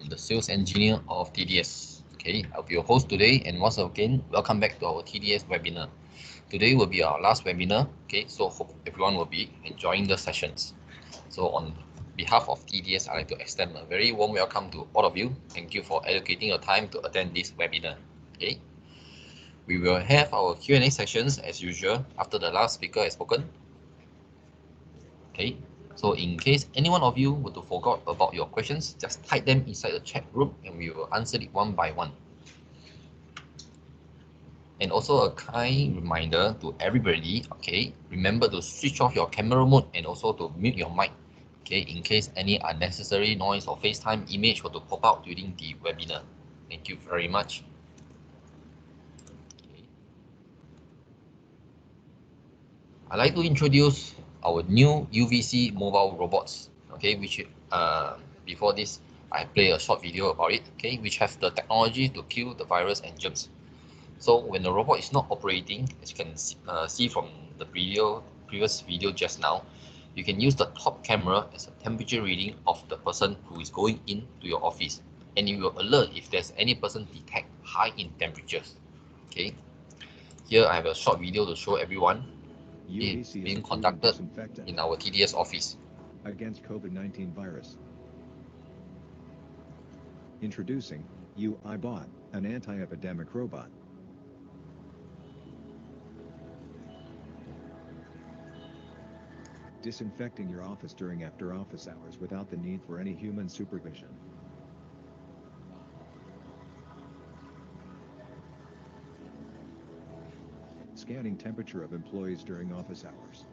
I'm the sales engineer of TDS. Okay, I'll be your host today, and once again, welcome back to our TDS webinar. Today will be our last webinar. Okay, so hope everyone will be enjoying the sessions. So on behalf of TDS, I'd like to extend a very warm welcome to all of you. Thank you for allocating your time to attend this webinar. Okay, we will have our Q&A sessions as usual after the last speaker has spoken. Okay. So in case any one of you were to forget about your questions, just type them inside the chat room and we will answer it one by one. And also a kind reminder to everybody, okay, remember to switch off your camera mode and also to mute your mic, okay, in case any unnecessary noise or FaceTime image were to pop out during the webinar. Thank you very much. Okay. I'd like to introduce our new UVC Mobile Robots, okay, which before this I play a short video about it, okay, which has the technology to kill the virus and germs. So when the robot is not operating, as you can see from the previous video just now, you can use the top camera as a temperature reading of the person who is going into your office, and it will alert if there's any person detect high in temperatures. Okay, here I have a short video to show everyone. It's being conducted in our TDS office against COVID-19 virus. Introducing UIBot, an anti-epidemic robot. Disinfecting your office during after-office hours without the need for any human supervision. Scanning temperature of employees during office hours.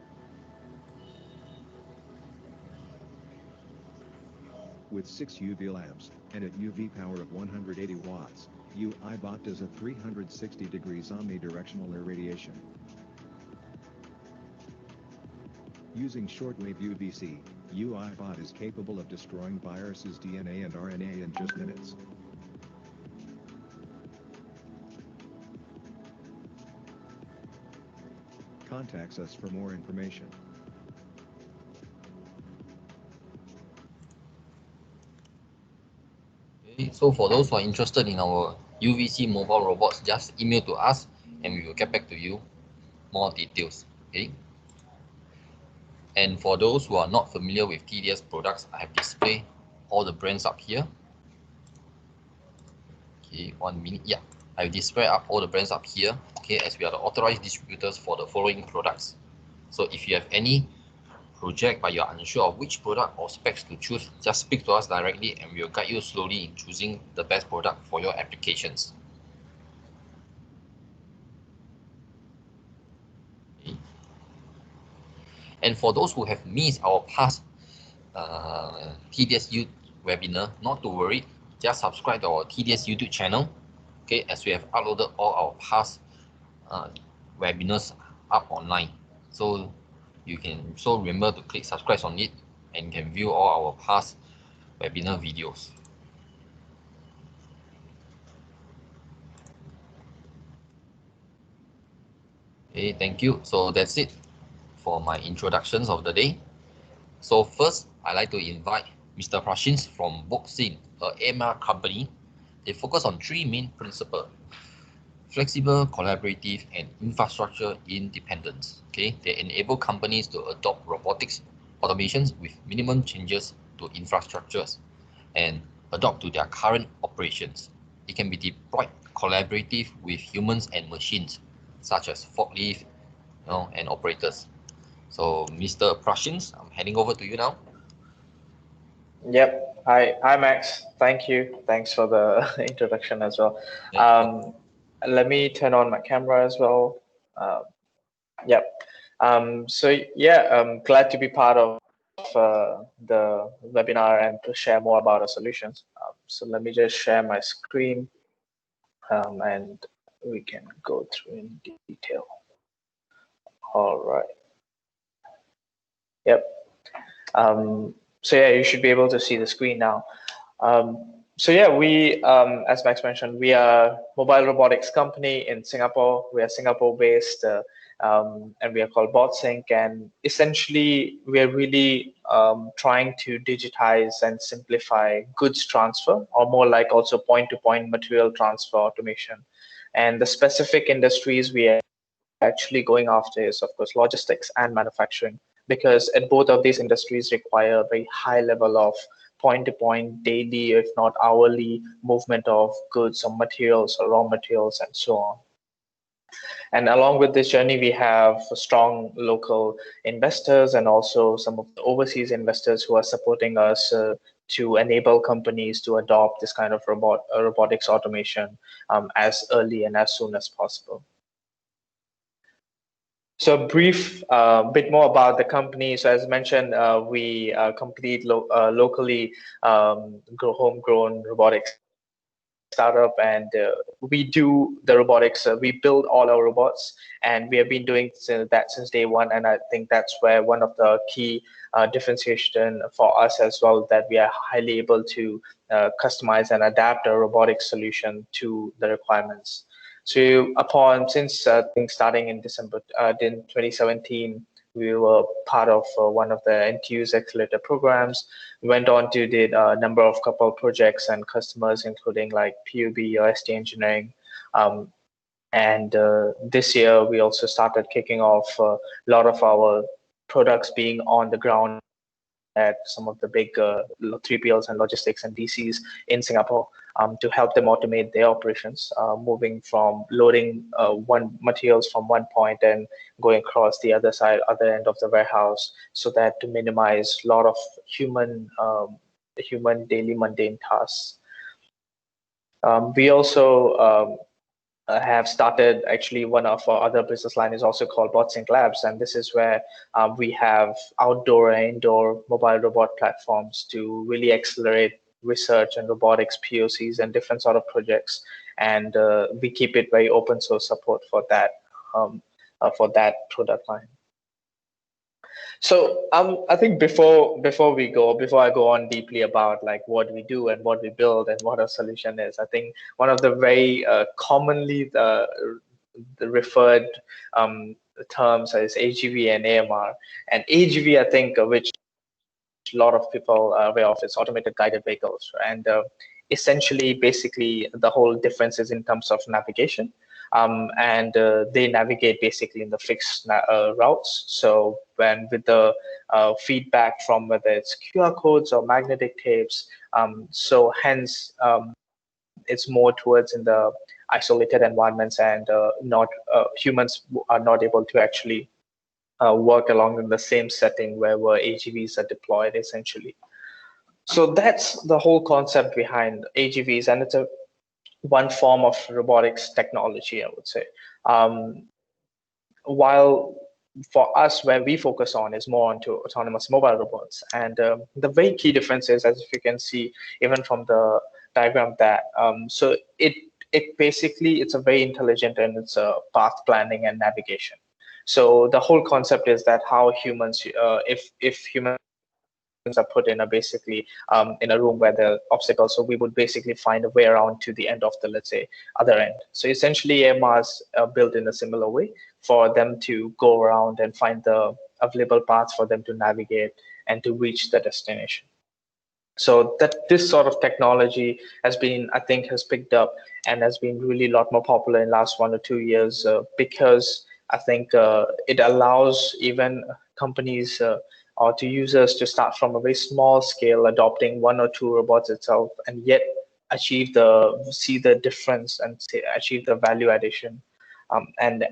With 6 UV lamps, and at UV power of 180 watts, UIBot does a 360 degrees omnidirectional irradiation. Using shortwave UVC, UIBot is capable of destroying viruses, DNA and RNA in just minutes. Contacts us for more information. Okay, so for those who are interested in our UVC mobile robots, just email to us and we will get back to you more details. Okay. And for those who are not familiar with TDS products, I have displayed all the brands up here. Okay, 1 minute. Yeah, I display up all the brands up here. Okay, as we are the authorized distributors for the following products. So if you have any project but you are unsure of which product or specs to choose, just speak to us directly and we will guide you slowly in choosing the best product for your applications. Okay. And for those who have missed our past TDS Youth webinar, not to worry, just subscribe to our TDS YouTube channel, okay, as we have uploaded all our past webinars up online. So you can also remember to click subscribe on it and can view all our past webinar videos. Okay, thank you. So that's it for my introductions of the day. So first, I'd like to invite Mr. Prashant from Botsync, an AMR company. They focus on 3 main principles: flexible, collaborative, and infrastructure independence. Okay, they enable companies to adopt robotics automations with minimum changes to infrastructures and adopt to their current operations. It can be deployed collaborative with humans and machines, such as forklift, and operators. So, Mr. Prashant, I'm handing over to you now. Yep. Hi, Max. Thank you. Thanks for the introduction as well. Let me turn on my camera as well. Yep. So yeah, I'm glad to be part of the webinar and to share more about our solutions. So let me just share my screen and we can go through in detail. All right. Yep. So yeah, you should be able to see the screen now. So yeah, we, as Max mentioned, we are a mobile robotics company in Singapore. We are Singapore-based. and we are called Botsync. And essentially, we are really trying to digitize and simplify goods transfer, or more like also point-to-point material transfer automation. And the specific industries we are actually going after is, of course, logistics and manufacturing, because at both of these industries require a very high level of point-to-point, daily, if not hourly, movement of goods or materials or raw materials and so on. And along with this journey, we have strong local investors and also some of the overseas investors who are supporting us to enable companies to adopt this kind of robotics automation as early and as soon as possible. So a brief bit more about the company. So as mentioned, we complete locally homegrown robotics startup, and we do the robotics. We build all our robots, and we have been doing that since day one. And I think that's where one of the key differentiation for us as well, that we are highly able to customize and adapt a robotic solution to the requirements. So since starting in December in 2017, we were part of one of the NTU's accelerator programs. We went on to did a number of couple projects and customers, including like PUB or ST Engineering. And this year, we also started kicking off a lot of our products being on the ground at some of the big 3PLs and logistics and DCs in Singapore to help them automate their operations, moving from loading materials from one point and going across the other end of the warehouse, so that to minimize a lot of human daily mundane tasks. We also have started, actually one of our other business line is also called Botsync Labs, and this is where we have outdoor and indoor mobile robot platforms to really accelerate research and robotics POCs and different sort of projects, and we keep it very open source support for that product line. So I think before I go on deeply about like what we do and what we build and what our solution is, I think one of the very commonly the referred terms is AGV and AMR. And AGV, I think, which a lot of people are aware of, is automated guided vehicles. And essentially, basically, the whole difference is in terms of navigation. And they navigate basically in the fixed routes. So when with the feedback from whether it's QR codes or magnetic tapes, so hence it's more towards in the isolated environments, and not humans are not able to actually work along in the same setting where AGVs are deployed essentially. So that's the whole concept behind AGVs, and it's one form of robotics technology, I would say. While for us, where we focus on is more onto autonomous mobile robots. And the very key difference is, as if you can see, even from the diagram, that so it basically, it's a very intelligent, and it's a path planning and navigation. So the whole concept is that how humans, if humans are put in basically in a room where there are obstacles, so we would basically find a way around to the end of the, let's say, other end. So essentially AMRs are built in a similar way for them to go around and find the available paths for them to navigate and to reach the destination. So that this sort of technology has been, I think, has picked up and has been really a lot more popular in the last 1 or 2 years, because I think it allows even companies or to users to start from a very small scale, adopting 1 or 2 robots itself, and yet see the difference and achieve the value addition. And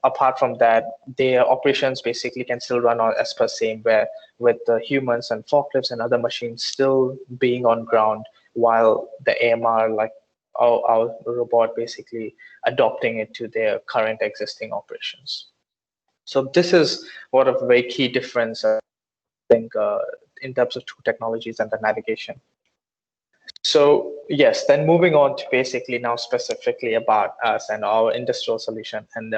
apart from that, their operations basically can still run on as per same, where with the humans and forklifts and other machines still being on ground, while the AMR, like our robot, basically adopting it to their current existing operations. So this is what a very key difference, I think, in terms of 2 technologies and the navigation. So yes, then moving on to basically now specifically about us and our industrial solution. And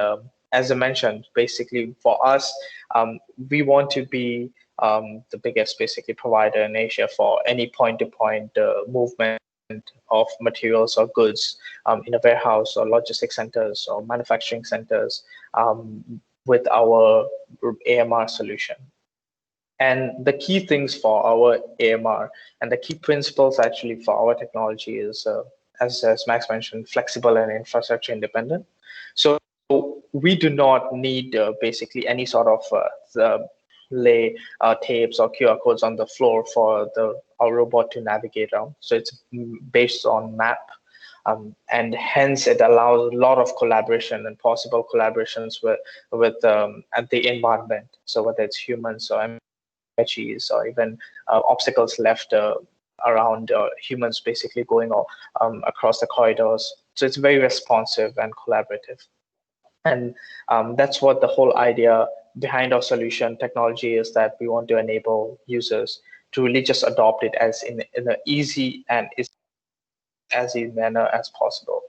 as I mentioned, basically for us, we want to be the biggest basically provider in Asia for any point-to-point movement of materials or goods in a warehouse or logistics centers or manufacturing centers. with our AMR solution. And the key things for our AMR and the key principles actually for our technology is, as Max mentioned, flexible and infrastructure independent. So we do not need basically any sort of lay tapes or QR codes on the floor for our robot to navigate around. So it's based on map. And hence it allows a lot of collaboration and possible collaborations with at the environment. So whether it's humans or MHEs or even obstacles left around humans basically going across the corridors. So it's very responsive and collaborative. And that's what the whole idea behind our solution technology is, that we want to enable users to really just adopt it as in an easy and as easy manner as possible.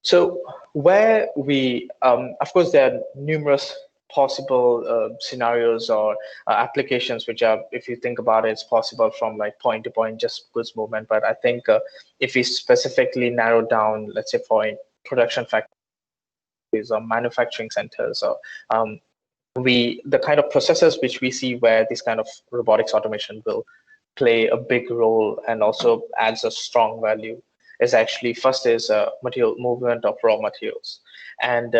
So where we, of course, there are numerous possible scenarios or applications which are, if you think about it, it's possible from like point to point, just goods movement. But I think if we specifically narrow down, let's say for production factories or manufacturing centers, or the kind of processes which we see where this kind of robotics automation will play a big role and also adds a strong value is actually first is material movement of raw materials. And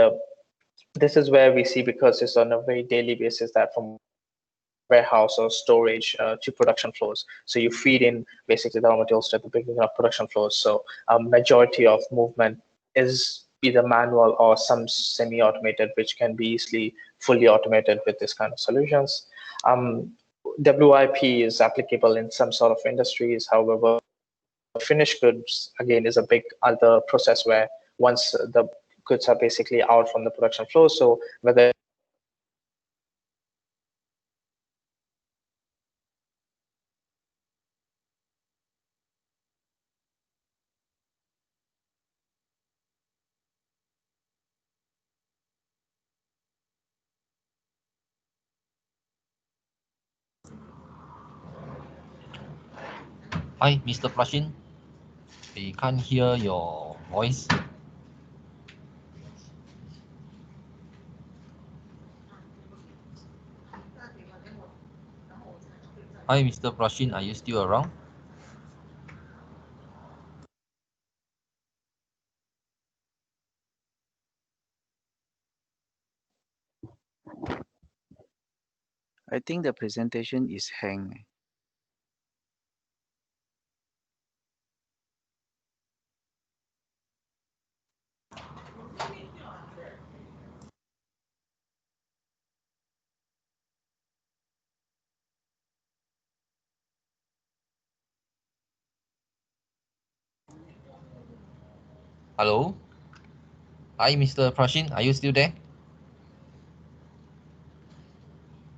this is where we see, because it's on a very daily basis, that from warehouse or storage to production floors. So you feed in basically the raw materials to the beginning of production floors. So majority of movement is either manual or some semi-automated, which can be easily fully automated with this kind of solutions. WIP is applicable in some sort of industries. However, finished goods, again, is a big other process where once the goods are basically out from the production floor, so whether Hi, Mr. Prashant. We can't hear your voice. Hi, Mr. Prashant. Are you still around? I think the presentation is hang. Hello? Hi, Mr. Prashant. Are you still there?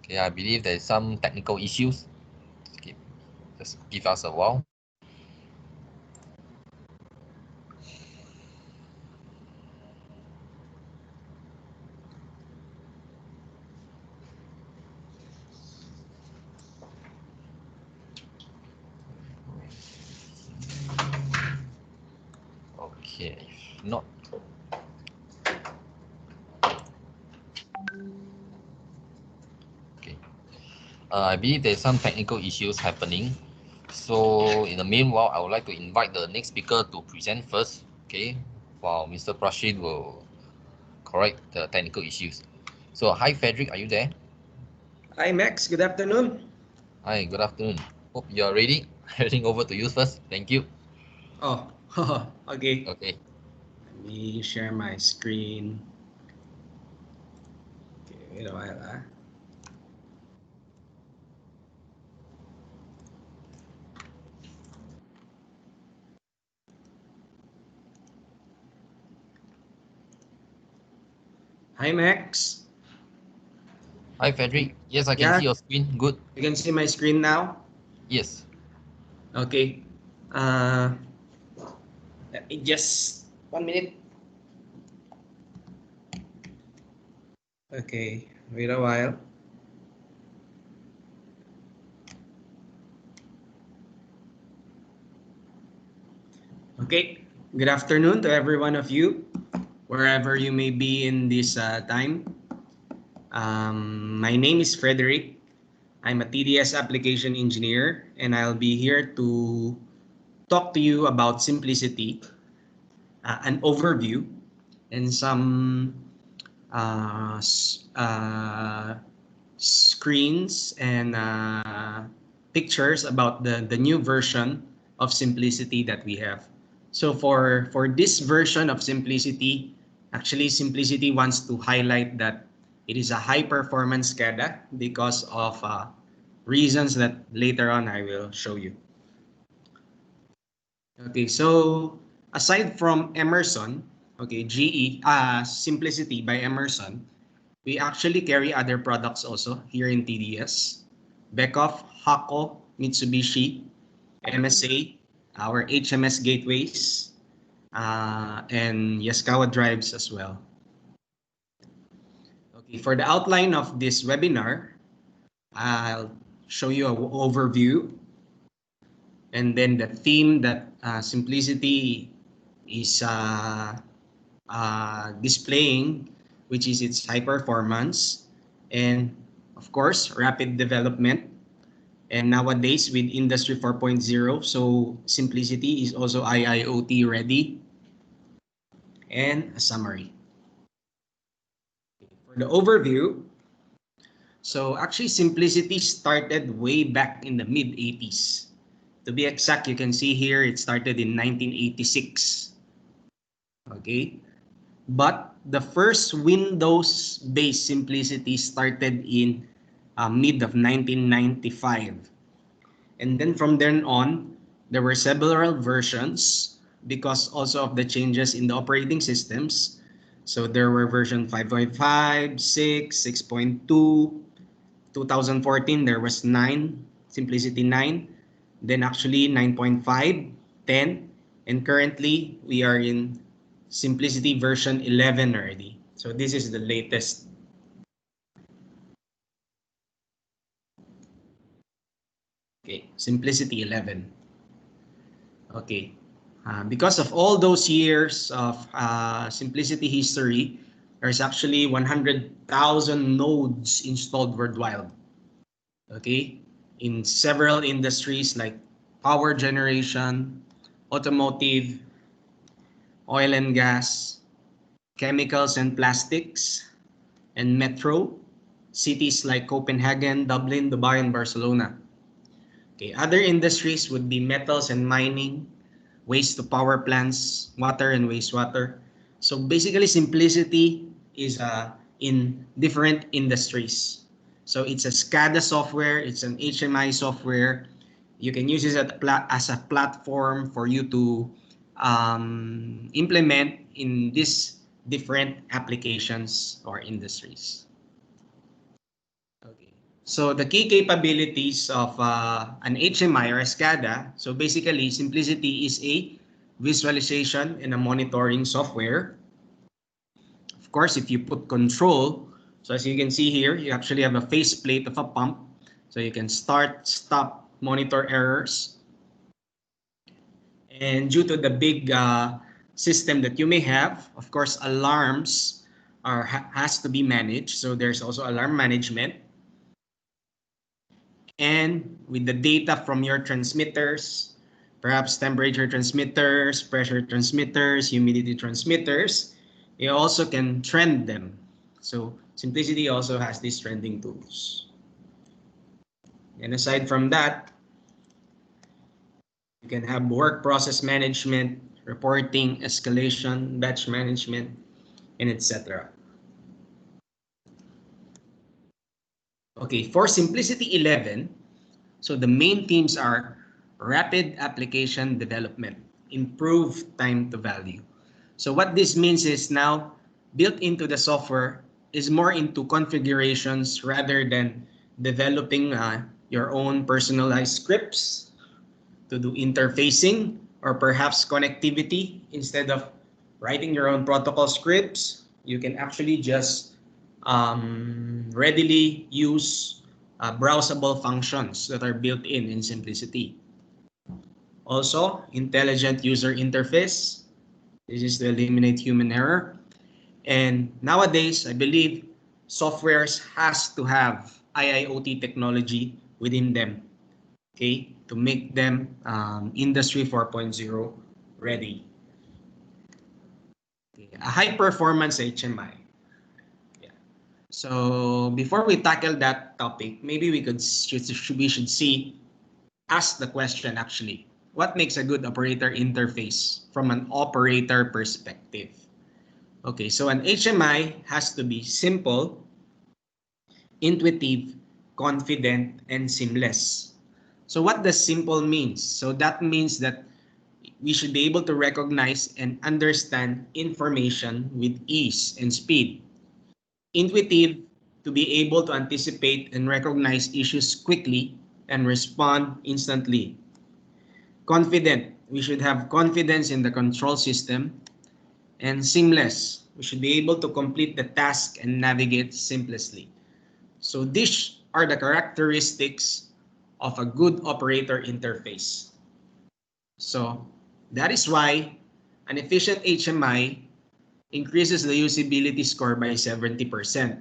Okay, I believe there's some technical issues. Okay, just give us a while. Okay, if not. Okay. I believe there's some technical issues happening. So in the meanwhile, I would like to invite the next speaker to present first. Okay, while Mr. Prashant will correct the technical issues. So hi, Frederick, are you there? Hi, Max. Good afternoon. Hi, good afternoon. Hope you are ready. Heading over to you first. Thank you. Oh, okay. Okay. Let me share my screen. Okay, wait a while. Hi, Max. Hi, Frederick. Yes, I can see your screen. Good. You can see my screen now? Yes. Okay. Just 1 minute. Okay, wait a while. Okay, good afternoon to every one of you. wherever you may be in this time. My name is Frederick. I'm a TDS application engineer, and I'll be here to talk to you about simplicity, an overview, and some screens and pictures about the new version of simplicity that we have. So for this version of simplicity, actually simplicity wants to highlight that it is a high performance SCADA because of reasons that later on I will show you. Okay, so aside from Emerson, okay, GE, Simplicity by Emerson, we actually carry other products also here in TDS. Beckhoff, Hakko, Mitsubishi, MSA, our HMS gateways, and Yaskawa drives as well. Okay, for the outline of this webinar, I'll show you an overview, and then the theme that Simplicity is displaying, which is its high performance, and of course, rapid development. And nowadays with Industry 4.0, so Simplicity is also IIoT ready. And a summary. For the overview, so actually Simplicity started way back in the mid-80s. To be exact, you can see here it started in 1986. Okay, but the first Windows-based Simplicity started in mid of 1995. And then from then on, there were several versions because also of the changes in the operating systems. So there were version 5.5, 6, 6.2, 2014, there was 9, Simplicity 9, then actually 9.5, 10, and currently we are in Simplicity version 11 already. So this is the latest. Okay, Simplicity 11. Okay, because of all those years of Simplicity history, there's actually 100,000 nodes installed worldwide. Okay, in several industries like power generation, automotive, oil and gas, chemicals and plastics, and metro, cities like Copenhagen, Dublin, Dubai, and Barcelona. Okay, other industries would be metals and mining, waste to power plants, water and wastewater. So basically Simplicity is in different industries. So it's a SCADA software, it's an HMI software. You can use it as a platform for you to implement in these different applications or industries. Okay. So the key capabilities of an HMI or a SCADA, so basically Simplicity is a visualization and a monitoring software. Of course, if you put control, so as you can see here, you actually have a faceplate of a pump. So you can start, stop, monitor errors. And due to the big system that you may have, of course, alarms has to be managed. So there's also alarm management. And with the data from your transmitters, perhaps temperature transmitters, pressure transmitters, humidity transmitters, you also can trend them. So Simplicity also has these trending tools. And aside from that, you can have work process management, reporting, escalation, batch management, and etc. Okay, for Simplicity 11, so the main themes are rapid application development, improved time to value. So what this means is now built into the software is more into configurations rather than developing your own personalized scripts to do interfacing or perhaps connectivity. Instead of writing your own protocol scripts, you can actually just readily use browsable functions that are built in Simplicity. Also, intelligent user interface. This is to eliminate human error. And nowadays, I believe softwares has to have IIoT technology within them, okay, to make them Industry 4.0 ready. Okay. A high performance HMI. Yeah. So before we tackle that topic, maybe we should see, ask the question actually, what makes a good operator interface from an operator perspective? Okay, so an HMI has to be simple, intuitive, confident, and seamless. So what does simple means? So that means that we should be able to recognize and understand information with ease and speed. Intuitive, to be able to anticipate and recognize issues quickly and respond instantly. Confident, we should have confidence in the control system. And seamless, we should be able to complete the task and navigate seamlessly. So these are the characteristics of a good operator interface. So that is why an efficient HMI increases the usability score by 70%.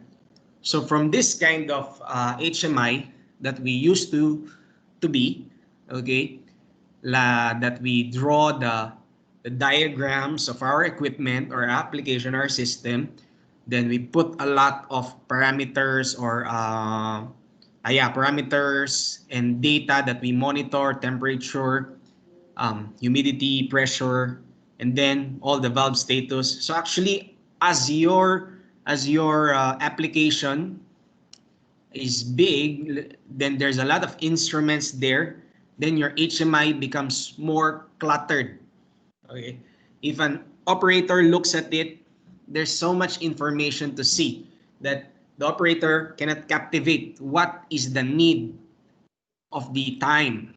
So from this kind of HMI that we used to be, okay, that we draw the diagrams of our equipment or application or system, then we put a lot of parameters or parameters and data that we monitor, temperature, humidity, pressure, and then all the valve status. So actually, as your application is big, then there's a lot of instruments there, then your HMI becomes more cluttered. Okay, if an operator looks at it, there's so much information to see that the operator cannot captivate what is the need of the time.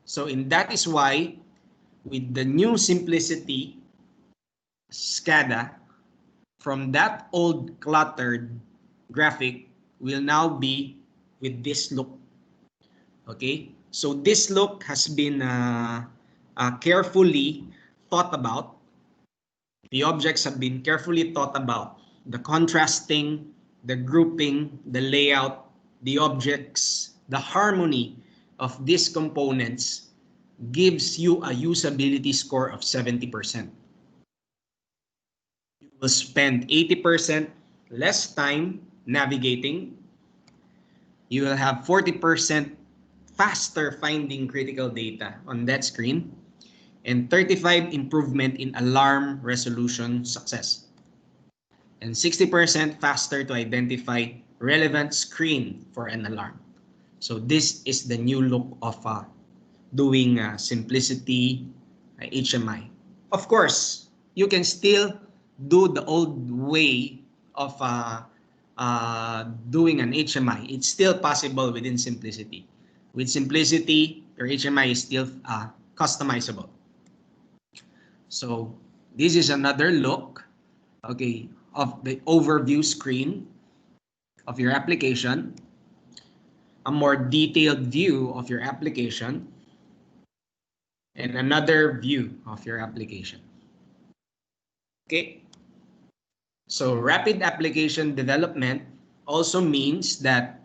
So that is why with the new Simplicity SCADA, from that old cluttered graphic will now be with this look. Okay, so this look has been carefully thought about. The objects have been carefully thought about. The contrasting, the grouping, the layout, the objects, the harmony of these components gives you a usability score of 70%. You will spend 80% less time navigating. You will have 40% faster finding critical data on that screen, and 35% improvement in alarm resolution success, and 60% faster to identify relevant screen for an alarm. So this is the new look of doing Simplicity HMI. Of course, you can still do the old way of doing an HMI. It's still possible within Simplicity. With Simplicity, your HMI is still customizable. So this is another look, okay, of the overview screen of your application, a more detailed view of your application, and another view of your application. Okay, so rapid application development also means that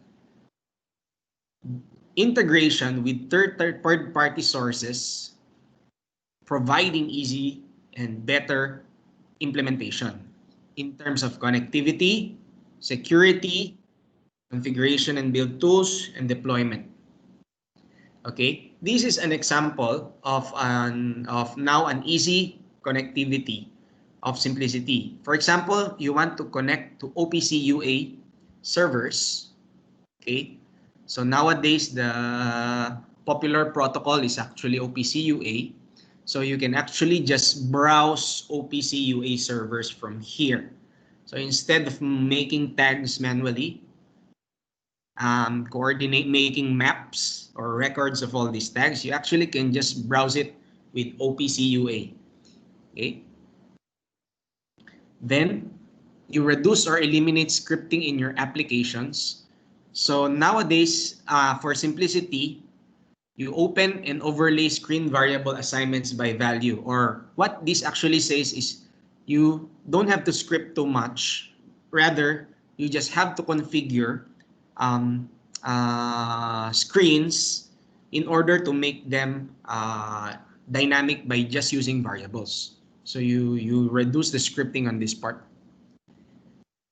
integration with third-party sources, providing easy and better implementation in terms of connectivity, security, configuration and build tools, and deployment. Okay, this is an example of now an easy connectivity of Simplicity. For example, you want to connect to OPC UA servers. Okay, so nowadays the popular protocol is actually OPC UA. So you can actually just browse OPC UA servers from here. So instead of making tags manually, making maps or records of all these tags, you actually can just browse it with OPC UA. Okay. Then you reduce or eliminate scripting in your applications. So nowadays, for Simplicity, you open and overlay screen variable assignments by value, or what this actually says is you don't have to script too much. Rather, you just have to configure screens in order to make them dynamic by just using variables. So you reduce the scripting on this part.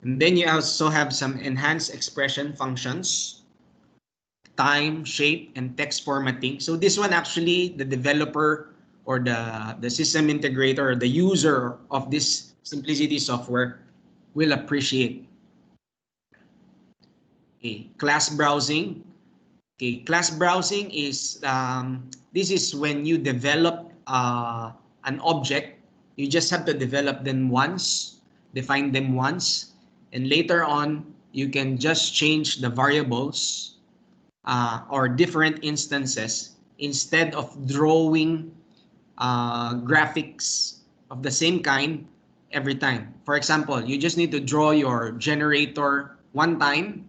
And then you also have some enhanced expression functions, time, shape, and text formatting. So this one actually, the developer or the system integrator or the user of this Simplicity software will appreciate. Okay, class browsing. Okay, class browsing is, this is when you develop an object. You just have to develop them once, define them once, and later on, you can just change the variables or different instances instead of drawing graphics of the same kind every time. For example, you just need to draw your generator one time,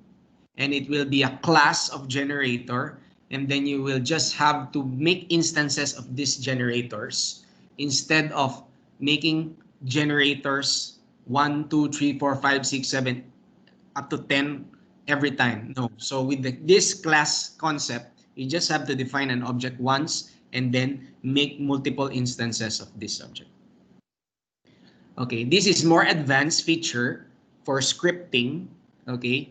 and it will be a class of generator, and then you will just have to make instances of these generators instead of making generators 1, 2, 3, 4, 5, 6, 7 up to 10 every time. No. So with this class concept, you just have to define an object once and then make multiple instances of this object. Okay, this is more advanced feature for scripting. Okay,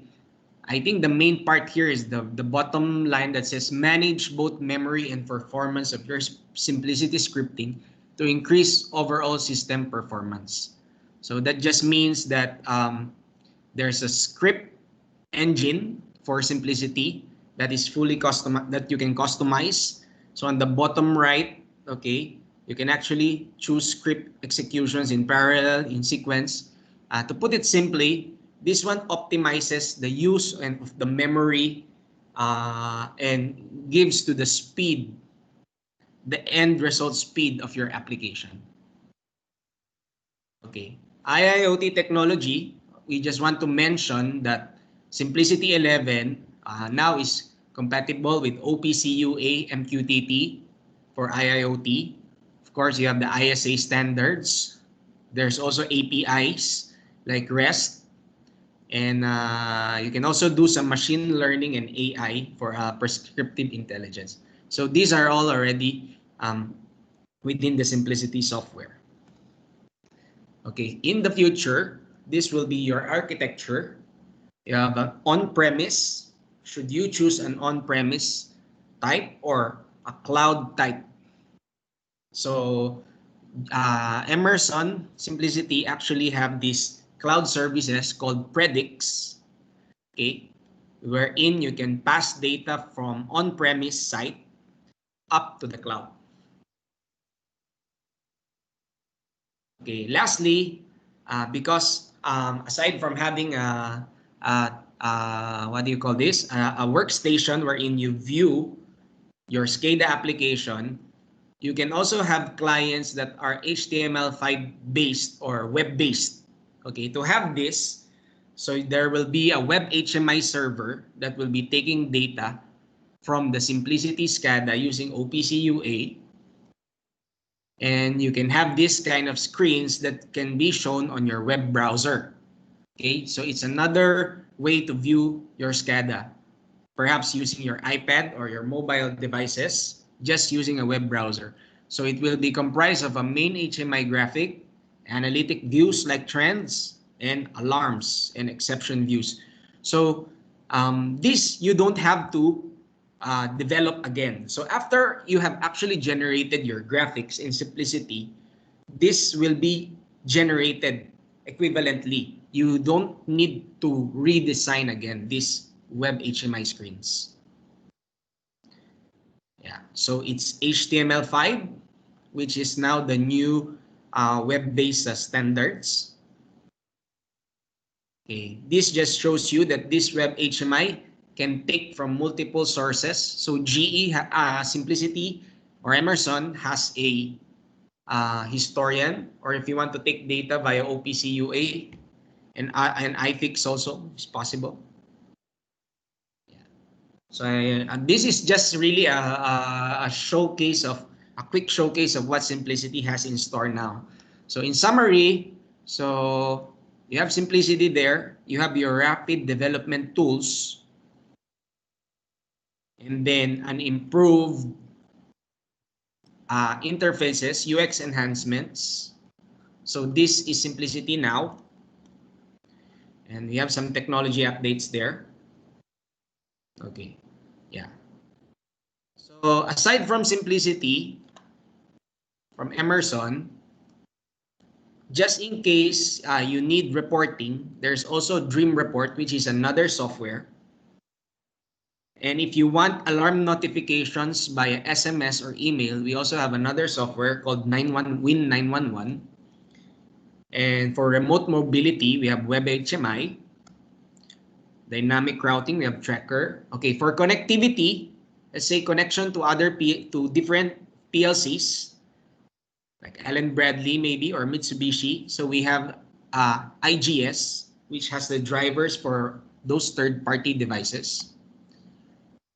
I think the main part here is the bottom line that says manage both memory and performance of your Simplicity scripting to increase overall system performance. So that just means that there's a script engine for Simplicity that is fully custom, that you can customize. So on the bottom right, okay, you can actually choose script executions in parallel, in sequence. To put it simply, this one optimizes the use of the memory and gives to the speed, the end result speed of your application. Okay, IIoT technology, we just want to mention that Simplicity 11 now is compatible with OPC UA MQTT for IIoT. Of course, you have the ISA standards. There's also APIs like REST. And you can also do some machine learning and AI for prescriptive intelligence. So these are all already within the Simplicity software. Okay, in the future, this will be your architecture. You have an on-premise. Should you choose an on-premise type or a cloud type? So Emerson Simplicity actually have these cloud services called Predix, okay, wherein you can pass data from on-premise site up to the cloud. Okay, lastly, because aside from having what do you call this, a workstation wherein you view your SCADA application, you can also have clients that are HTML5 based or web based. Okay, to have this, so there will be a web HMI server that will be taking data from the Simplicity SCADA using OPC UA. And you can have this kind of screens that can be shown on your web browser. Okay, so it's another way to view your SCADA, perhaps using your iPad or your mobile devices, just using a web browser. So it will be comprised of a main HMI graphic, analytic views like trends, and alarms and exception views. So this you don't have to develop again. So after you have actually generated your graphics in Simplicity, this will be generated equivalently. You don't need to redesign again these web HMI screens. Yeah, so it's HTML5, which is now the new web-based standards. Okay, this just shows you that this web HMI can take from multiple sources. So GE, Simplicity, or Emerson has a historian, or if you want to take data via OPC UA, and iFix also is possible. Yeah. So this is just really a showcase of, a quick showcase of what Simplicity has in store now. So in summary, So you have simplicity there. You have your rapid development tools. And then an improved interfaces, UX enhancements. So this is simplicity now. And we have some technology updates there. Okay, yeah. So aside from simplicity, from Emerson, just in case you need reporting, there's also Dream Report, which is another software. And if you want alarm notifications via SMS or email, we also have another software called Win 911. And for remote mobility, we have Web HMI. Dynamic routing, we have Tracker. Okay, for connectivity, let's say connection to different PLCs, like Allen Bradley maybe, or Mitsubishi. So we have IGS, which has the drivers for those third-party devices.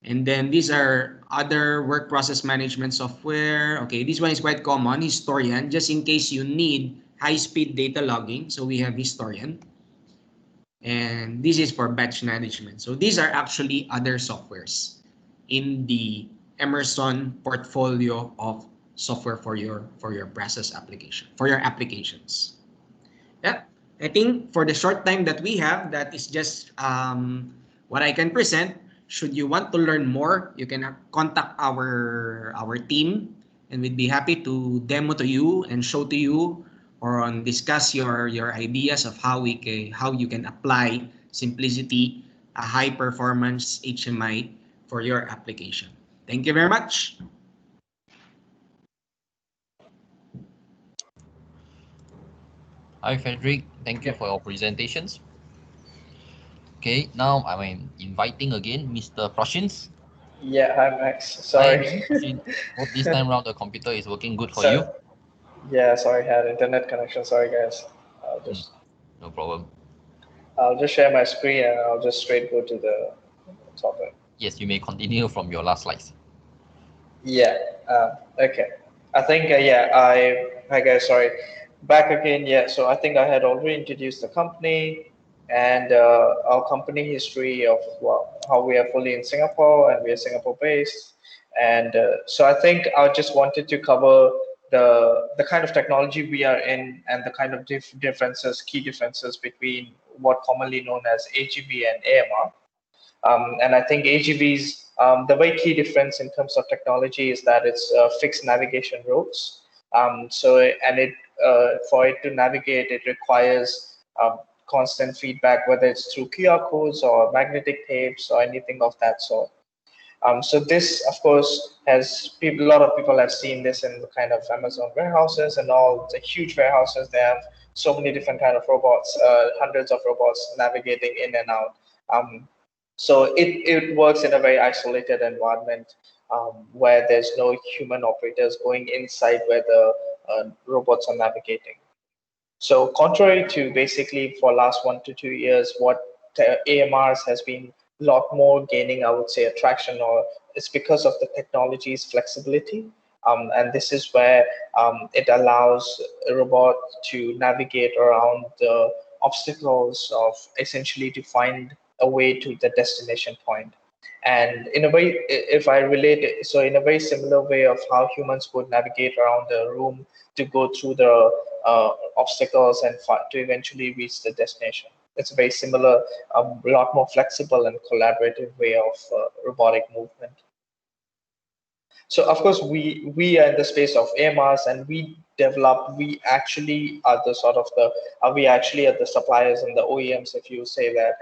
And then these are other work process management software. Okay, this one is quite common, Historian, just in case you need high-speed data logging. So we have Historian. And this is for batch management. So these are actually other softwares in the Emerson portfolio of software for your process application, for your applications. Yeah, I think for the short time that we have, that is just what I can present. Should you want to learn more, you can contact our team, and we'd be happy to demo to you and show to you, or discuss your ideas of how you can apply simplicity, a high performance HMI for your application. Thank you very much. Hi, Frederick. Thank you for your presentations. Okay, now I'm inviting again Mr. Prashant. Yeah, hi Max. Sorry. Hi, Mr. Prashant. Hope this time around the computer is working good for So, you. yeah, sorry, had internet connection. Sorry, guys. No problem. I'll just share my screen and I'll just straight go to the topic. Yes, you may continue from your last slides. Yeah. Okay. I think hi guys. Sorry. Back again. Yeah. So I think I had already introduced the company and our company history of how we are fully in Singapore and we are Singapore based. And so I think I just wanted to cover the kind of technology we are in and the kind of key differences between what commonly known as AGV and AMR. And I think AGVs, the very key difference in terms of technology is that it's fixed navigation routes. For it to navigate, it requires constant feedback, whether it's through QR codes or magnetic tapes or anything of that sort. So this, of course, a lot of people have seen this in the kind of Amazon warehouses and all the huge warehouses. They have so many different kind of robots, hundreds of robots navigating in and out. So it works in a very isolated environment where there's no human operators going inside where the robots are navigating. So contrary to basically for last 1 to 2 years, what AMRs has been a lot more gaining, I would say, attraction, or it's because of the technology's flexibility. And this is where it allows a robot to navigate around the obstacles of essentially to find a way to the destination point. And in a way, if I relate it, so in a very similar way of how humans would navigate around the room to go through the obstacles and to eventually reach the destination. It's a very similar, a lot more flexible and collaborative way of robotic movement. So of course, we are in the space of AMRs, and we actually are the sort of we actually are the suppliers and the OEMs, if you say that,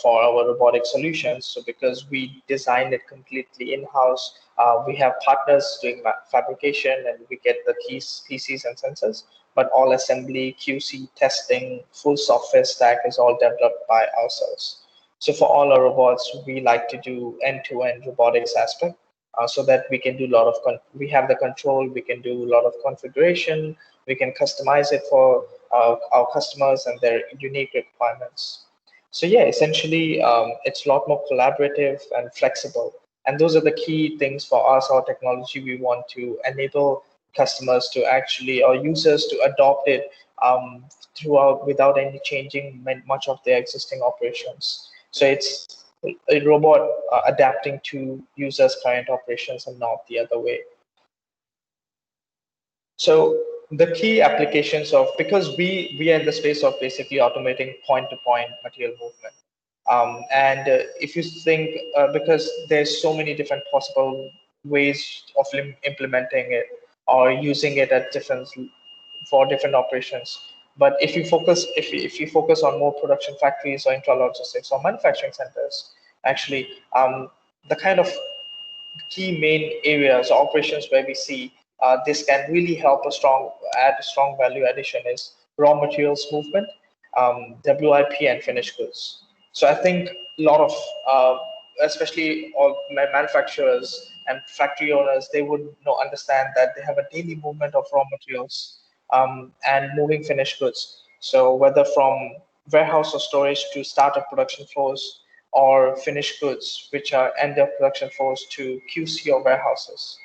for our robotic solutions. So because we designed it completely in-house, we have partners doing fabrication, and we get the keys, PCs and sensors, but all assembly, QC, testing, full software stack is all developed by ourselves. So for all our robots, we like to do end-to-end robotics aspect. So that we can do a lot of, we have the control, we can do a lot of configuration, we can customize it for our customers and their unique requirements. So yeah, essentially, it's a lot more collaborative and flexible. And those are the key things for us, our technology. We want to enable customers to actually, or users to adopt it throughout without any changing much of their existing operations. So it's a robot adapting to users' current operations and not the other way. So the key applications of, because we are in the space of basically automating point-to-point material movement. And if you think, because there's so many different possible ways of implementing it or using it at for different operations. But if you focus, if you focus on more production factories or intralogistics or manufacturing centers, actually, the kind of key main areas or operations where we see this can really help add a strong value addition is raw materials movement, WIP, and finished goods. So I think a lot of, especially all manufacturers and factory owners, they would understand that they have a daily movement of raw materials and moving finished goods. So whether from warehouse or storage to startup production flows, or finished goods, which are end of production flows to QC or warehouses.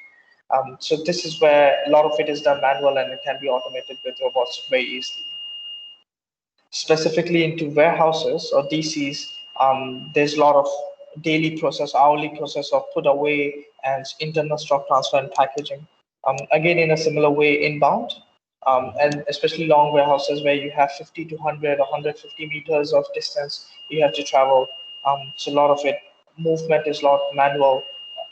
So this is where a lot of it is done manual and it can be automated with robots very easily. Specifically into warehouses or DCs, there's a lot of daily process, hourly process of put away and internal stock transfer and packaging. Again, in a similar way, inbound, and especially long warehouses where you have 50 to 100 or 150 meters of distance you have to travel. So a lot of it, movement is a lot manual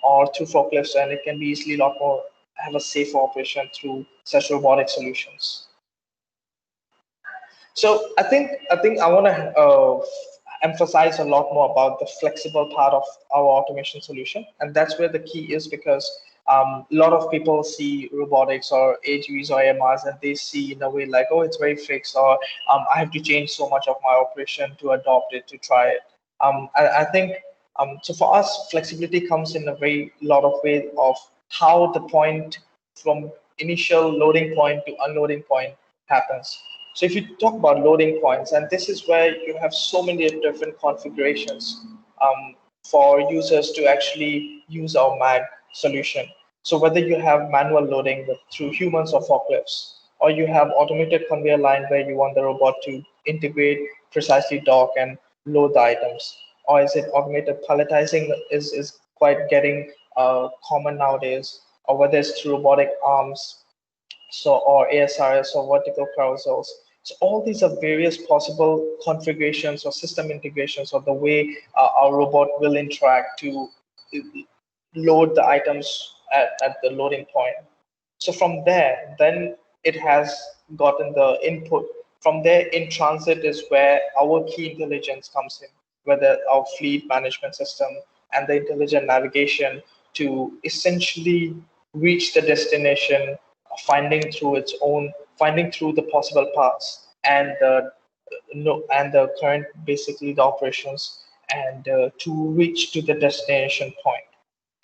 or through forklifts, and it can be easily a lot more, have a safer operation through such robotic solutions. So I think I want to emphasize a lot more about the flexible part of our automation solution, and that's where the key is, because a lot of people see robotics or AGVs or AMRs and they see in a way like, oh, it's very fixed, or I have to change so much of my operation to adopt it, to try it. I think so for us, flexibility comes in a very lot of ways of how the point from initial loading point to unloading point happens. So if you talk about loading points, and this is where you have so many different configurations for users to actually use our MAG solution. So whether you have manual loading through humans or forklifts, or you have automated conveyor line where you want the robot to integrate, precisely dock and load the items, or is it automated palletizing is quite getting common nowadays, or whether it's through robotic arms, so or ASRS or vertical carousels. So all these are various possible configurations or system integrations of the way our robot will interact to load the items at the loading point. So from there, then it has gotten the input. From there, in transit is where our key intelligence comes in, whether our fleet management system and the intelligent navigation to essentially reach the destination, finding through the possible paths and the current, basically the operations, and to reach to the destination point.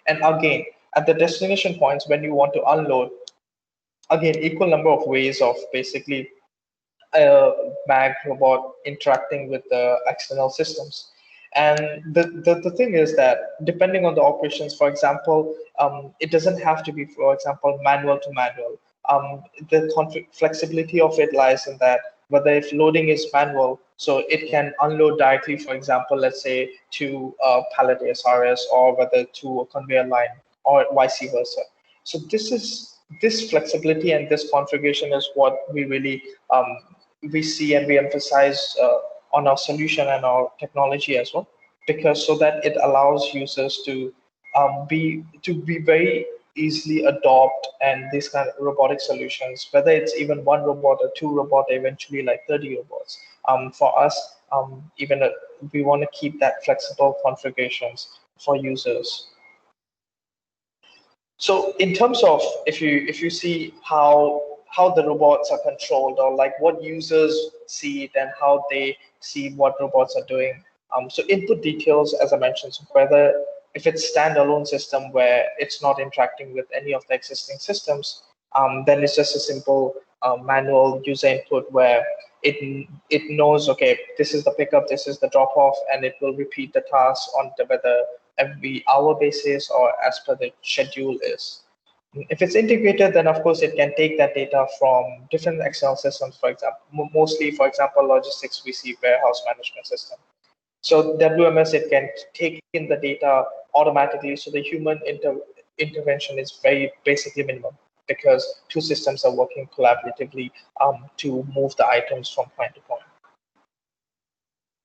And again, at the destination points, when you want to unload, again, equal number of ways of basically a MAG robot interacting with the external systems. And the thing is that depending on the operations, for example, it doesn't have to be, for example, manual to manual. The flexibility of it lies in that whether if loading is manual, so it can unload directly, for example, let's say to a pallet ASRS, or whether to a conveyor line, or vice versa. So this flexibility and this configuration is what we really we see and we emphasize on our solution and our technology as well, because so that it allows users to be very easily adopt and these kind of robotic solutions, whether it's even one robot or two robot, eventually like 30 robots. For us, we want to keep that flexible configurations for users. So in terms of if you see how the robots are controlled, or like what users see it and how they see what robots are doing. So input details, as I mentioned, so whether if it's standalone system where it's not interacting with any of the existing systems, then it's just a simple manual user input where it knows, okay, this is the pickup, this is the drop off, and it will repeat the task on whether every hour basis or as per the schedule is. If it's integrated, then of course it can take that data from different external systems, for example, mostly, for example, logistics, we see warehouse management system. So WMS, it can take in the data automatically. So the human intervention is very basically minimum, because two systems are working collaboratively to move the items from point to point.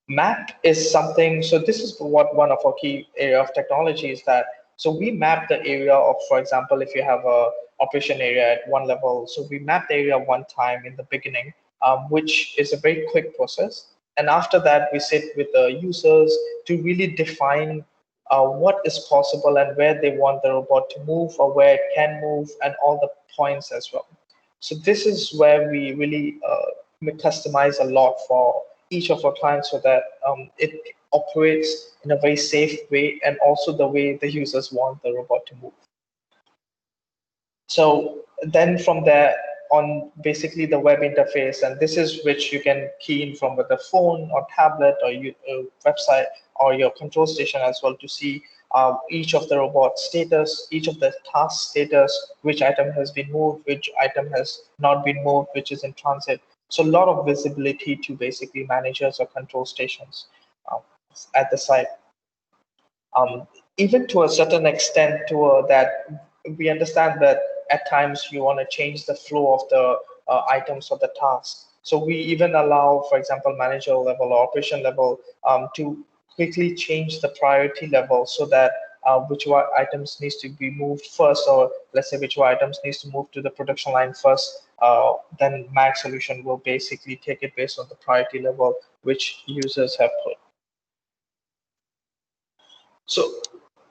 Map is something, so this is what one of our key area of technology is that, so we map the area of, for example, if you have a operation area at one level, so we map the area one time in the beginning, which is a very quick process. And after that, we sit with the users to really define what is possible and where they want the robot to move or where it can move and all the points as well. So this is where we really customize a lot for each of our clients so that it operates in a very safe way and also the way the users want the robot to move. So then from there on, basically the web interface, and this is which you can key in from with the phone or tablet or website or your control station as well to see each of the robot status, each of the task status, which item has been moved, which item has not been moved, which is in transit. So a lot of visibility to basically managers or control stations at the site. Even to a certain extent, that we understand that at times you want to change the flow of the items or the tasks. So we even allow, for example, manager level or operation level to quickly change the priority level so that which items needs to be moved first, or let's say which items needs to move to the production line first, then MAG solution will basically take it based on the priority level which users have put. So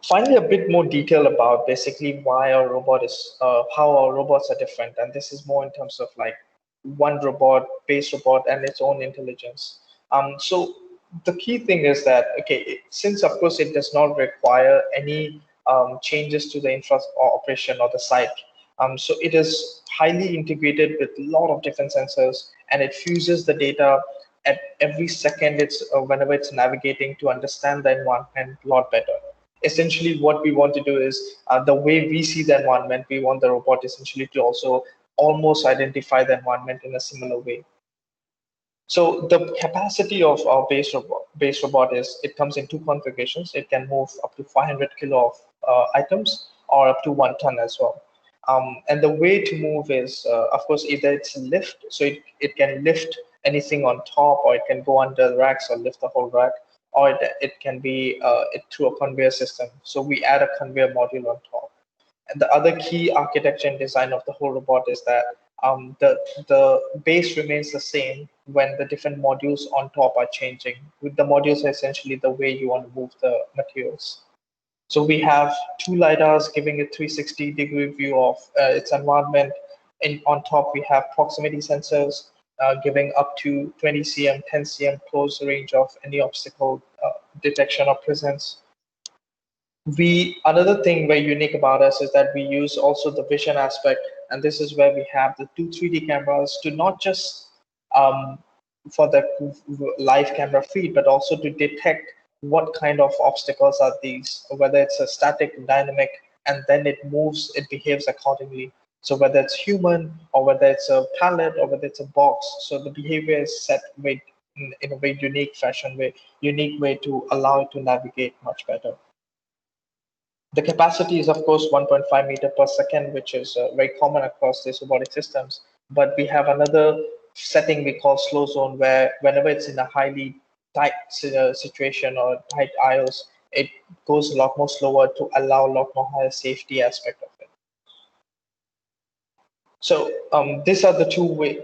finally, a bit more detail about basically why our robot is, how our robots are different. And this is more in terms of like one robot, base robot, and its own intelligence. So the key thing is that, okay, since of course it does not require any changes to the infra operation or the site. So it is highly integrated with a lot of different sensors, and it fuses the data at every second it's whenever it's navigating to understand the environment a lot better. Essentially, what we want to do is the way we see the environment, we want the robot essentially to also almost identify the environment in a similar way. So the capacity of our base robot is, it comes in two configurations. It can move up to 500 kilo of items or up to 1 ton as well. And the way to move is, of course, either it's lift, so it can lift anything on top, or it can go under the racks or lift the whole rack, or it can be through a conveyor system. So we add a conveyor module on top. And the other key architecture and design of the whole robot is that the base remains the same when the different modules on top are changing. With the modules are essentially the way you want to move the materials. So we have two LiDARs giving a 360-degree view of its environment. And on top, we have proximity sensors giving up to 20 cm, 10 cm close range of any obstacle detection or presence. Another thing very unique about us is that we use also the vision aspect, and this is where we have the two 3D cameras to not just for the live camera feed, but also to detect what kind of obstacles are these, whether it's a static, dynamic, and then it moves, it behaves accordingly. So whether it's human, or whether it's a pallet, or whether it's a box, so the behavior is set in a very unique fashion, unique way to allow it to navigate much better. The capacity is, of course, 1.5 meter per second, which is very common across these robotic systems. But we have another setting we call slow zone, where whenever it's in a highly tight situation or tight aisles, it goes a lot more slower to allow a lot more higher safety aspect of it. So these are the two way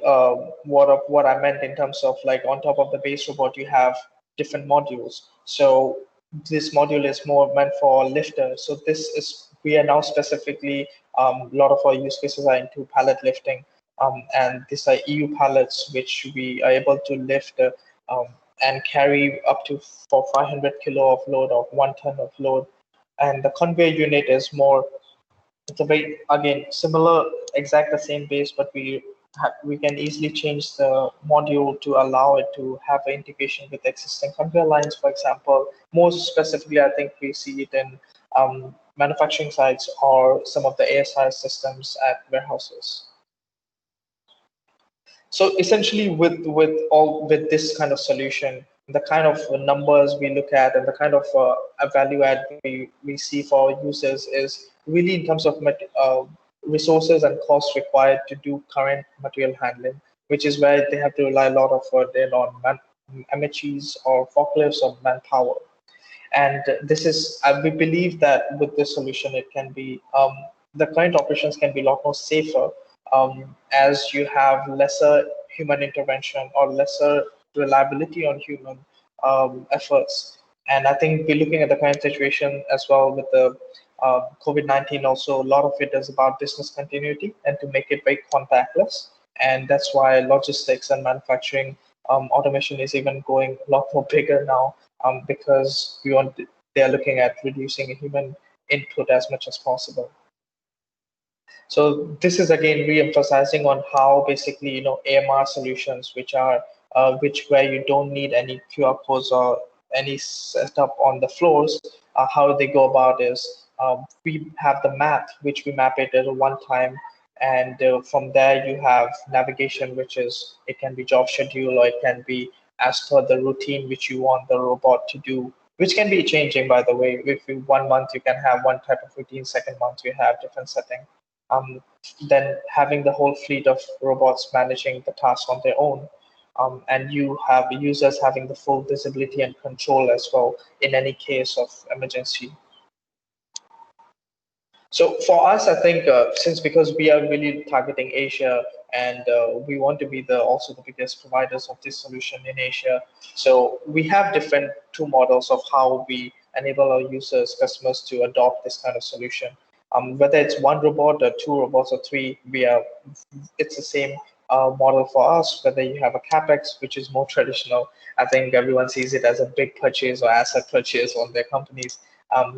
what I meant in terms of, like, on top of the base robot, you have different modules. So this module is more meant for lifters. So this is, we are now specifically, a lot of our use cases are into pallet lifting, and these are EU pallets which we are able to lift and carry up to 500 kilo of load or 1 ton of load. And the conveyor unit is more, it's a very, again, similar, exact the same base, but we can easily change the module to allow it to have an integration with existing conveyor lines, for example. More specifically, I think we see it in manufacturing sites or some of the ASI systems at warehouses. So essentially, with this kind of solution, the kind of numbers we look at and the kind of value add we see for our users is really in terms of resources and costs required to do current material handling, which is where they have to rely a lot of on MHEs or forklifts or manpower. And this is, we believe that with this solution, it can be, the current operations can be a lot more safer, as you have lesser human intervention or lesser reliability on human efforts. And I think we're looking at the current situation as well with the COVID-19 also, a lot of it is about business continuity and to make it very contactless. And that's why logistics and manufacturing automation is even going a lot more bigger now, because they're looking at reducing human input as much as possible. So this is again re-emphasizing on how basically AMR solutions, which are where you don't need any QR codes or any setup on the floors, how they go about is we have the map, which we map it at one time, and from there you have navigation, which is, it can be job schedule or it can be as per the routine which you want the robot to do, which can be changing, by the way. If you, 1 month you can have one type of routine, second month you have different setting. Then having the whole fleet of robots managing the tasks on their own, and you have users having the full visibility and control as well in any case of emergency. So for us, I think because we are really targeting Asia, and we want to be also the biggest providers of this solution in Asia, so we have different two models of how we enable our users, customers to adopt this kind of solution. Whether it's one robot or two robots or three, it's the same model for us. Whether you have a CapEx, which is more traditional, I think everyone sees it as a big purchase or asset purchase on their companies.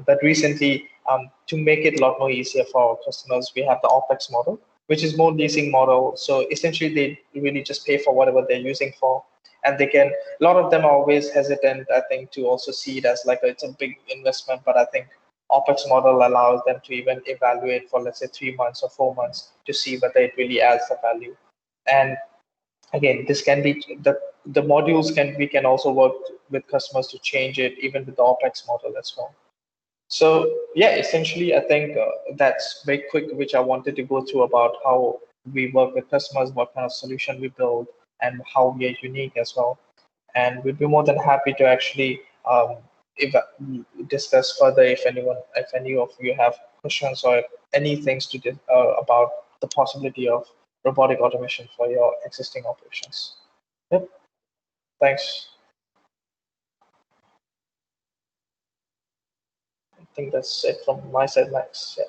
But recently, to make it a lot more easier for our customers, we have the Opex model, which is more leasing model. So essentially, they really just pay for whatever they're using for. And they can, a lot of them are always hesitant, I think, to also see it as like it's a big investment. But I think Opex model allows them to even evaluate for, let's say, 3 months or 4 months to see whether it really adds the value. And again, this can be the modules we can also work with customers to change it, even with the Opex model as well. So yeah, essentially, I think that's very quick, which I wanted to go through about how we work with customers, what kind of solution we build, and how we are unique as well. And we'd be more than happy to actually discuss further if any of you have questions or any things to about the possibility of robotic automation for your existing operations. Yep. Thanks. I think that's it from my side, Max. Yeah.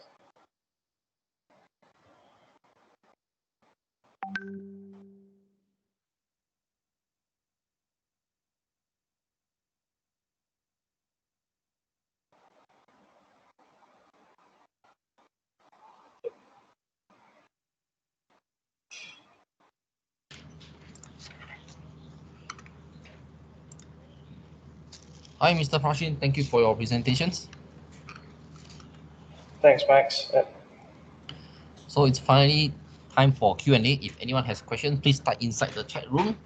Hi, Mr. Prashant. Thank you for your presentations. Thanks, Max. Yeah. So it's finally time for Q&A. If anyone has questions, please type inside the chat room.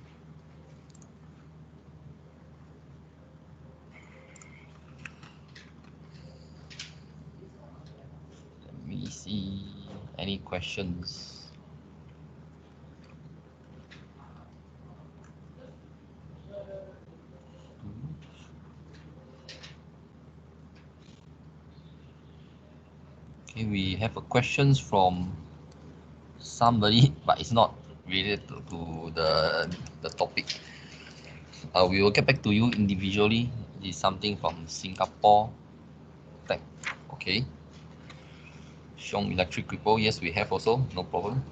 Let me see any questions. Okay, we have a questions from somebody, but it's not related to the topic. We will get back to you individually. This is something from Singapore Tech. Okay. Xiong Electric People. Yes, we have also. No problem.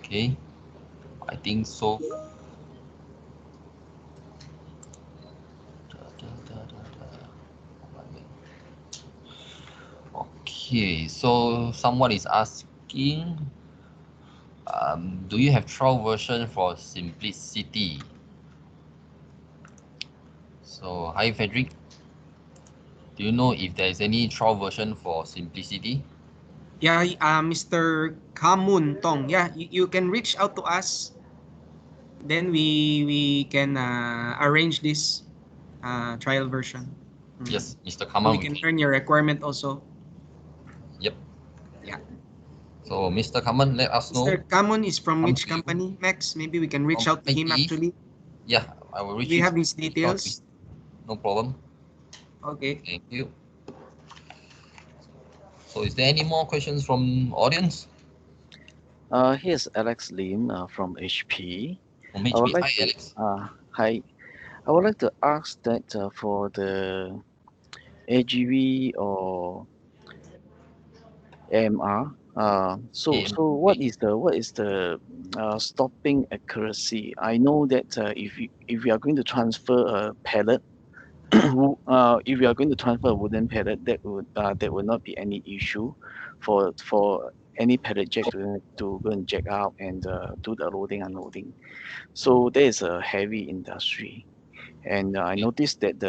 Okay. I think so. Okay, so someone is asking, do you have trial version for Simplicity? So hi Frederick. Do you know if there is any trial version for Simplicity? Yeah, Mr. Kamun Tong. Yeah, you can reach out to us. Then we can arrange this trial version. Yes, Mr. So Kamal. we can learn your requirement also. Yep. Yeah. So Mr. Kaman, let us know. Mr. Kamun is from Come which to you. company, Max? Maybe we can reach From out to him IT. actually. Yeah, I will reach We you. have his Reach out to details. No problem. Okay. Thank you. So is there any more questions from audience? Here's Alex Lim from HP. From I would HP. like Hi, to Alex. hi. I would like to ask that for the AGV or AMR. So what is the stopping accuracy? I know that if you are going to transfer a pallet, if you are going to transfer a wooden pallet, that would not be any issue for any pallet jack to go and jack out and do the loading unloading. So there is a heavy industry, and I noticed that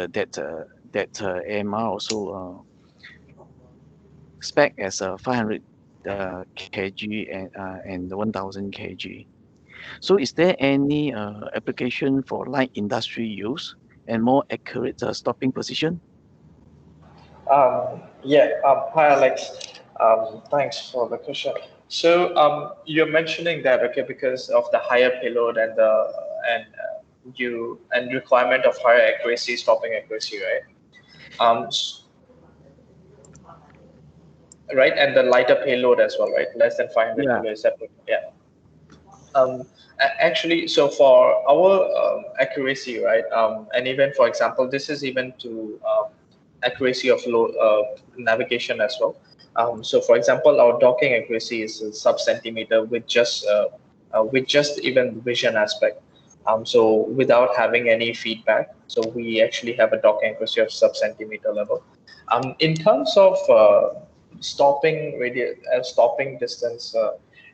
AMR also spec as a 500 kg and 1000 kg. So is there any application for light industry use and more accurate stopping position? Hi Alex. Thanks for the question. So you're mentioning that okay because of the higher payload and the and you and requirement of higher accuracy, stopping accuracy, right? Right, and the lighter payload as well, right? Less than 500 Yeah. kilos. Yeah. Actually, so for our accuracy, right? And even for example, this is even to accuracy of navigation as well. So for example, our docking accuracy is a sub-centimeter with just even vision aspect. So without having any feedback, so we actually have a docking accuracy of sub-centimeter level. In terms of stopping radius, stopping distance,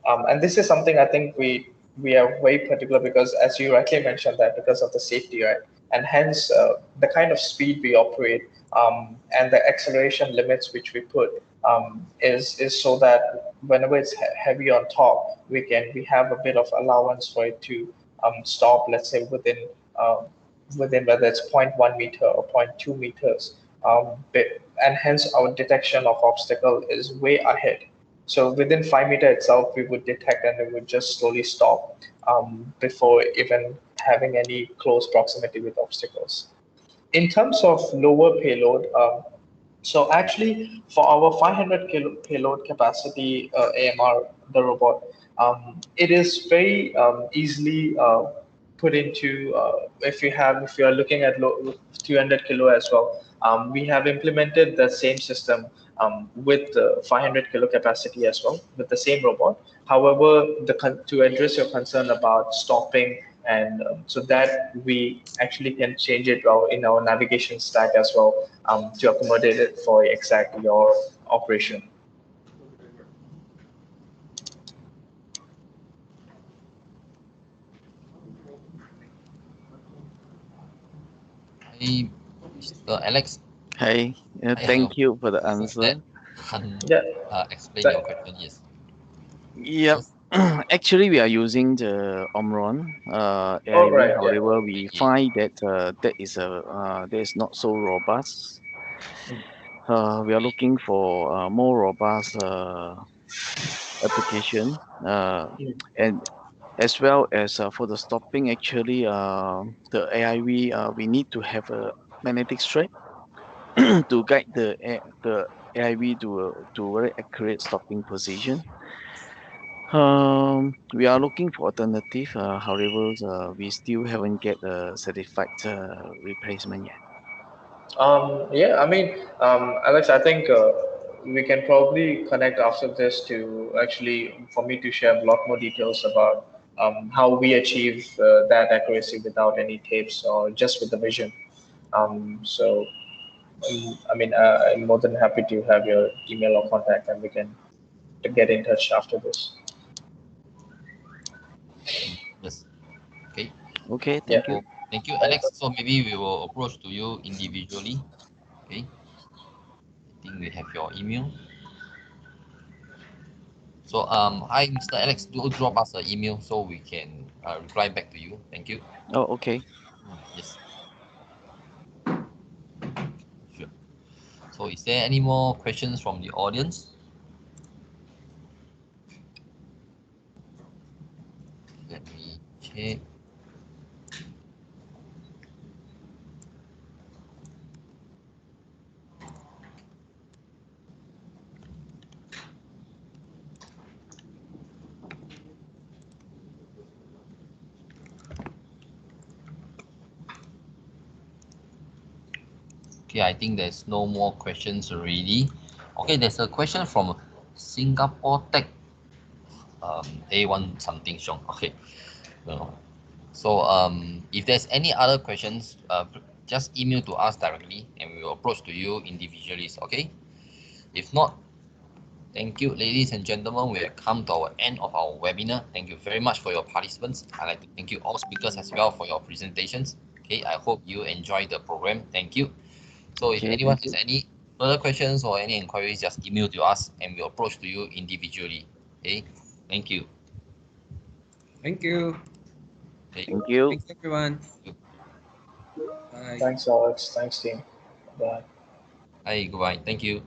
and this is something I think we are very particular because, as you rightly mentioned, that because of the safety, right, and hence the kind of speed we operate and the acceleration limits which we put is so that whenever it's heavy on top, we have a bit of allowance for it to stop, let's say within whether it's 0.1 meter or 0.2 meters, and hence our detection of obstacle is way ahead. So within 5 meter itself, we would detect and it would just slowly stop before even having any close proximity with obstacles. In terms of lower payload, so actually for our 500 kilo payload capacity AMR, the robot, it is very easily put into if you are looking at 200 kilo as well. We have implemented the same system with the 500 kilo capacity as well with the same robot. However, to address your concern about stopping, and so that we actually can change it in our navigation stack as well to accommodate it for exactly your operation. Hi, Mr. Alex. Hey, thank you for the answer. Yeah. Explain your question. Yes. Yep. Yes. Actually, we are using the Omron Oh, AIV. right. Yeah. However, we find that that is not so robust. We are looking for more robust application, and as well as for the stopping. Actually, the AIV we need to have a magnetic stripe to guide the AIV to very accurate stopping position. We are looking for alternative. However, we still haven't get a certified replacement yet. Yeah, I mean, Alex, I think we can probably connect after this to actually for me to share a lot more details about how we achieve that accuracy without any tapes or just with the vision. So, I mean, I'm more than happy to have your email or contact, and we can get in touch after this. Yes. Okay. Okay, Yeah. thank you. Thank you, Alex. So maybe we will approach to you individually. Okay. think we have your email. So hi Mr. Alex, do drop us an email so we can reply back to you. Thank you. Oh, okay. Yes. Sure. So is there any more questions from the audience? Let me check. Okay, I think there's no more questions already. Okay, there's a question from Singapore Tech A1 something Xiong. Okay. So if there's any other questions, just email to us directly and we will approach to you individually. Okay. If not, thank you, ladies and gentlemen. We have come to our end of our webinar. Thank you very much for your participants. I'd like to thank you all speakers as well for your presentations. Okay, I hope you enjoy the program. Thank you. So if anyone has any further questions or any inquiries, just email to us and we'll approach to you individually. Okay, thank you. Thank you. Okay. Thank you. Thanks, everyone. Thank Bye. Thanks, Alex. Thanks, team. Bye. Hi, goodbye. Thank you.